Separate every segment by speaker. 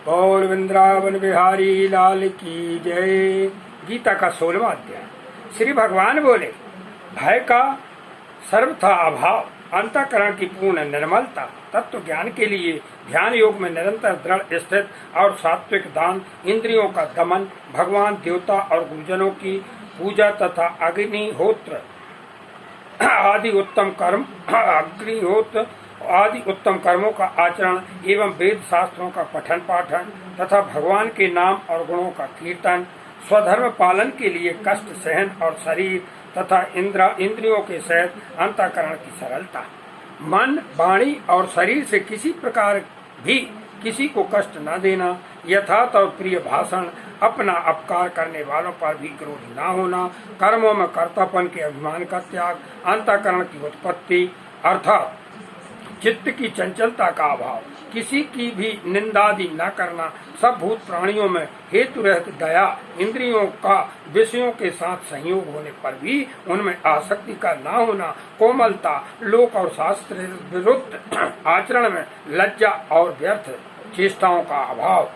Speaker 1: बोल वृंदावन बिहारी लाल की जय। गीता का 16वां अध्याय। श्री भगवान बोले, भय का सर्वथा अभाव, अंतःकरण की पूर्ण निर्मलता, तत्व ज्ञान के लिए ध्यान योग में निरंतर दृढ़ स्थित और सात्विक दान, इंद्रियों का दमन, भगवान देवता और गुरुजनों की पूजा तथा अग्निहोत्र आदि उत्तम कर्मों का आचरण एवं वेद शास्त्रों का पठन पाठन तथा भगवान के नाम और गुणों का कीर्तन, स्वधर्म पालन के लिए कष्ट सहन और शरीर तथा इंद्रियों के सहित अंतःकरण की सरलता, मन वाणी और शरीर से किसी प्रकार भी किसी को कष्ट न देना, यथार्थ और प्रिय भाषण, अपना अपकार करने वालों पर भी क्रोध न होना, कर्मों में कर्तापन के अभिमान का त्याग, अंतःकरण की उत्पत्ति अर्थात चित्त की चंचलता का अभाव, किसी की भी निंदादि न करना, सब भूत प्राणियों में हेतु रहित दया, इंद्रियों का विषयों के साथ संयोग होने पर भी उनमें आसक्ति का न होना, कोमलता, लोक और शास्त्र विरुद्ध आचरण में लज्जा और व्यर्थ चेष्टाओं का अभाव,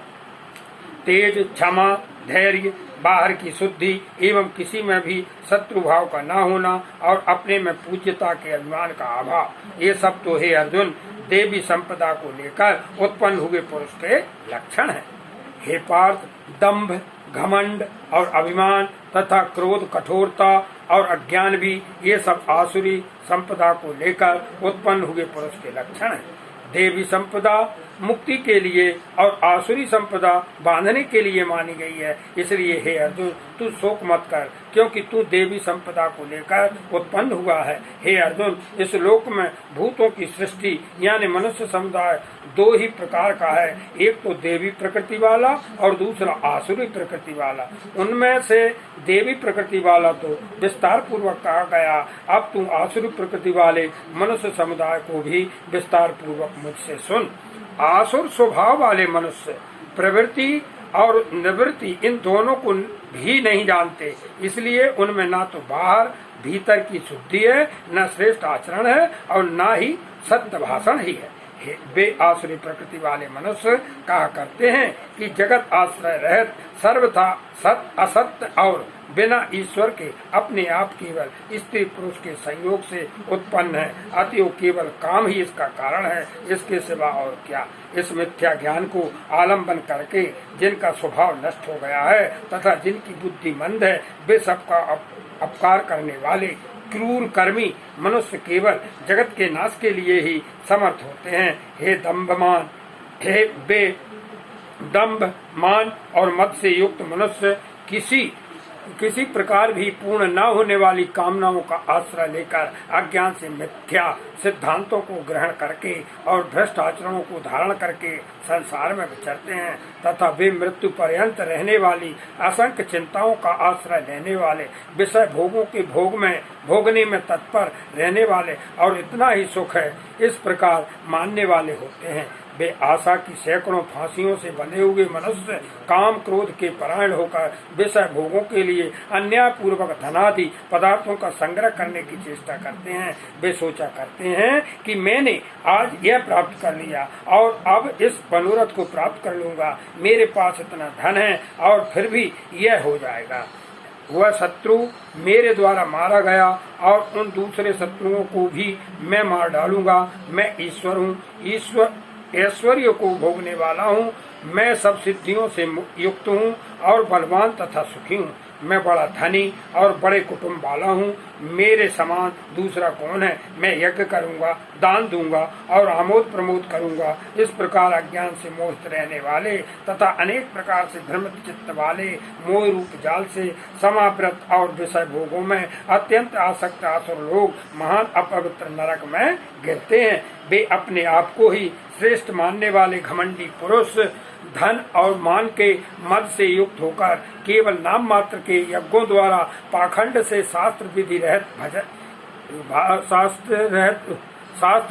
Speaker 1: तेज, क्षमा, धैर्य, बाहर की शुद्धि एवं किसी में भी शत्रु भाव का न होना और अपने में पूज्यता के अभिमान का अभाव, ये सब तो हे अर्जुन देवी संपदा को लेकर उत्पन्न हुए पुरुष के लक्षण हैं। हे पार्थ, दंभ, घमंड और अभिमान तथा क्रोध, कठोरता और अज्ञान भी ये सब आसुरी संपदा को लेकर उत्पन्न हुए पुरुष के लक्षण हैं। देवी संपदा मुक्ति के लिए और आसुरी संपदा बांधने के लिए मानी गई है। इसलिए हे अर्जुन, तू शोक मत कर, क्योंकि तू देवी संपदा को लेकर उत्पन्न हुआ है। हे अर्जुन, इस लोक में भूतों की सृष्टि यानी मनुष्य समुदाय दो ही प्रकार का है, एक तो देवी प्रकृति वाला और दूसरा आसुरी प्रकृति वाला। उनमें से देवी प्रकृति वाला तो विस्तार पूर्वक कहा गया, अब तू आसुरी प्रकृति वाले मनुष्य समुदाय को भी विस्तार पूर्वक मुझसे सुन। आसुर स्वभाव वाले मनुष्य प्रवृत्ति और निवृत्ति इन दोनों को भी नहीं जानते, इसलिए उनमें ना तो बाहर भीतर की शुद्धि है, न श्रेष्ठ आचरण है और न ही सत्य भाषण ही है। वे आसुरी प्रकृति वाले मनुष्य कहा करते हैं कि जगत आश्रय रहित सर्वथा सत्य असत्य और बिना ईश्वर के अपने आप केवल स्त्री पुरुष के संयोग से उत्पन्न है, अतएव केवल काम ही इसका कारण है, इसके सिवा और क्या। इस मिथ्या ज्ञान को आलम्बन करके जिनका स्वभाव नष्ट हो गया है तथा जिनकी बुद्धि मंद है, वे सबका अपकार करने वाले क्रूर कर्मी मनुष्य केवल जगत के नाश के लिए ही समर्थ होते हैं। हे दंभमान, हे बे दंभ, मान और मद से युक्त मनुष्य किसी प्रकार भी पूर्ण न होने वाली कामनाओं का आश्रय लेकर अज्ञान से मिथ्या सिद्धांतों को ग्रहण करके और भ्रष्ट आचरणों को धारण करके संसार में विचरते हैं तथा वे मृत्यु पर्यंत रहने वाली असंख्य चिंताओं का आश्रय लेने वाले, विषय भोगों के भोगने में तत्पर रहने वाले और इतना ही सुख है इस प्रकार मानने वाले होते हैं। वे आशा की सैकड़ों फांसियों से बंधे हुए मनुष्य काम क्रोध के परायण होकर विषय भोगों के लिए अन्याय पूर्वक धनादि पदार्थों का संग्रह करने की चेष्टा करते हैं। वे सोचा करते हैं कि मैंने आज यह प्राप्त कर लिया और अब इस मनोरथ को प्राप्त कर लूंगा, मेरे पास इतना धन है और फिर भी यह हो जाएगा। वह शत्रु मेरे द्वारा मारा गया और उन दूसरे शत्रुओं को भी मैं मार डालूंगा। मैं ईश्वर हूँ, ऐश्वर्य को भोगने वाला हूँ, मैं सब सिद्धियों से युक्त हूँ और बलवान तथा सुखी हूँ। मैं बड़ा धनी और बड़े कुटुंब वाला हूँ, मेरे समान दूसरा कौन है। मैं यज्ञ करूँगा, दान दूंगा और आमोद प्रमोद करूँगा। इस प्रकार अज्ञान से मोहित रहने वाले तथा अनेक प्रकार से भ्रमित चित्त वाले मोह रूप जाल से समावृत और विषय भोगों में अत्यंत आसक्त आसुर लोग महान अपवित्र नरक में गिरते हैं। वे अपने आप को ही श्रेष्ठ मानने वाले घमंडी पुरुष धन और मान के मद से युक्त होकर केवल नाम मात्र के यज्ञों द्वारा पाखंड से शास्त्र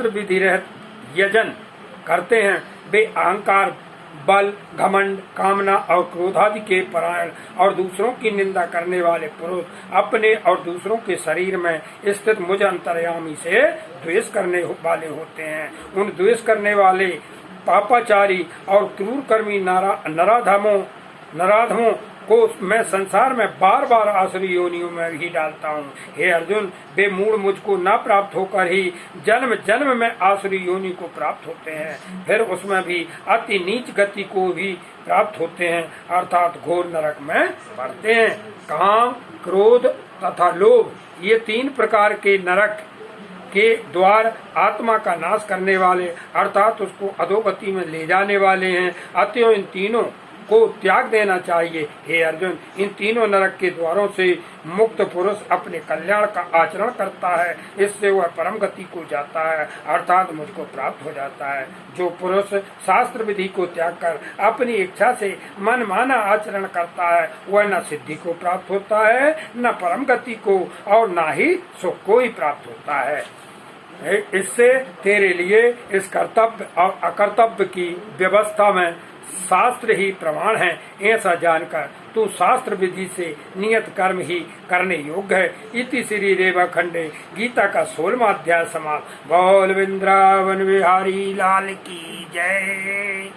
Speaker 1: विधि रहित यजन करते हैं। वे अहंकार, बल, घमंड, कामना और क्रोधादि के परायण और दूसरों की निंदा करने वाले पुरुष अपने और दूसरों के शरीर में स्थित मुझ अंतर्यामी से द्वेष करने वाले होते हैं। उन द्वेष करने वाले पापाचारी और क्रूरकर्मी नराधमों को मैं संसार में बार बार आसुरी योनियों में ही डालता हूँ। हे अर्जुन, वे मूढ़ मुझको न प्राप्त होकर ही जन्म जन्म में आसुरी योनि को प्राप्त होते हैं, फिर उसमें भी अति नीच गति को भी प्राप्त होते हैं, अर्थात घोर नरक में पड़ते हैं। काम, क्रोध तथा लोभ, ये 3 प्रकार के नरक के द्वार आत्मा का नाश करने वाले अर्थात उसको अधोगति में ले जाने वाले हैं। अतएव इन तीनों को त्याग देना चाहिए। हे अर्जुन, इन तीनों नरक के द्वारों से मुक्त पुरुष अपने कल्याण का आचरण करता है, इससे वह परम गति को जाता है, अर्थात मुझको प्राप्त हो जाता है। जो पुरुष शास्त्र विधि को त्याग कर अपनी इच्छा से मनमाना आचरण करता है, वह न सिद्धि को प्राप्त होता है, न परम गति को, और न ही सुख को ही प्राप्त होता है। इससे तेरे लिए इस कर्तव्य और अकर्तव्य की व्यवस्था में शास्त्र ही प्रमाण है, ऐसा जानकर तू शास्त्र विधि से नियत कर्म ही करने योग्य है। इति श्री रेवा खंडे गीता का 16वां अध्याय समाप्त। बोल वृंदावन बिहारी लाल की जय।